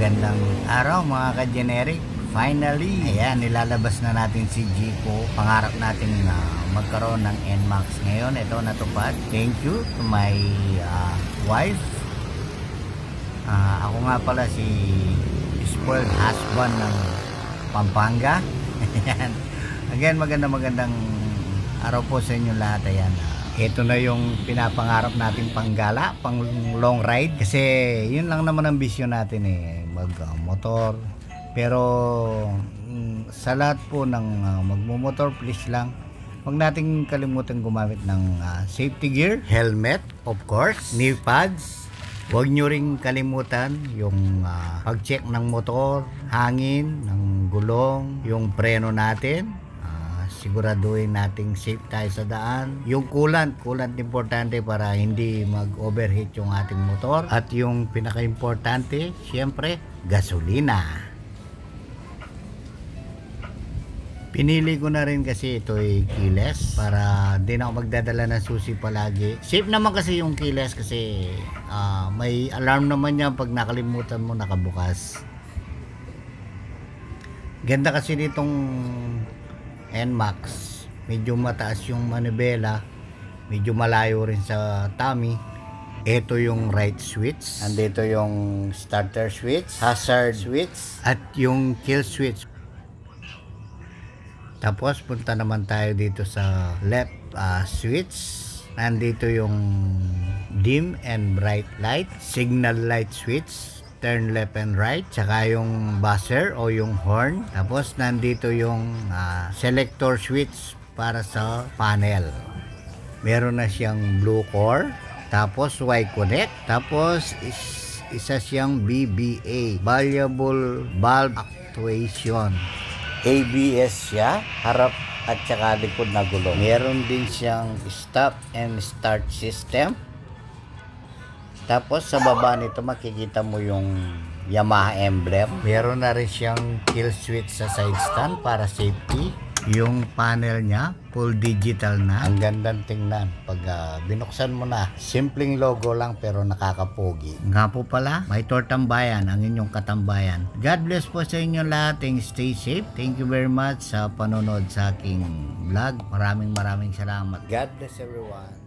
Magandang araw mga ka-generic. Finally, ayan, nilalabas na natin si Jeepo. Pangarap natin na magkaroon ng NMAX ngayon. Ito natupad. Thank you to my wife. Ako nga pala si spoiled husband ng Pampanga. Ayan. Again, magandang araw po sa inyo lahat. Ayan. Ito na yung pinapangarap nating panggala, pang long ride. Kasi yun lang naman ang vision natin mag-motor. Pero sa lahat po ng magmumotor, please lang, huwag nating kalimutan gumamit ng safety gear, helmet, of course, knee pads. Huwag nyo ring kalimutan yung pag-check ng motor, hangin, ng gulong, yung preno natin. Siguraduhin nating safe tayo sa daan. Yung coolant importante para hindi mag-overheat yung ating motor. At yung pinaka-importante, syempre, gasolina. Pinili ko na rin kasi ito ay keyless para di na ako magdadala ng susi palagi. Safe naman kasi yung keyless kasi may alarm naman yan pag nakalimutan mo nakabukas. Ganda kasi nitong NMAX. Medyo mataas yung manibela, medyo malayo rin sa tummy. Ito yung right switch, andito yung starter switch, hazard switch, at yung kill switch. Tapos punta naman tayo dito sa left switch. Nandito yung dim and bright light, signal light switch, turn left and right, tsaka yung buzzer o yung horn. Tapos nandito yung selector switch para sa panel. Meron na siyang blue core, tapos Y connect, tapos isa siyang BBA, variable valve actuation. ABS siya, harap at saka likod na gulong. Meron din siyang stop and start system. Tapos sa baba nito makikita mo yung Yamaha emblem. Meron na rin siyang kill switch sa side stand para safety. Yung panel niya full digital na. Ang gandang tingnan pag binuksan mo na. Simpleng logo lang pero nakakapogi. Nga po pala, may Tortambayan ang inyong katambayan. God bless po sa inyo lahat and stay safe. Thank you very much sa panonood sa aking vlog. Maraming salamat. God bless everyone.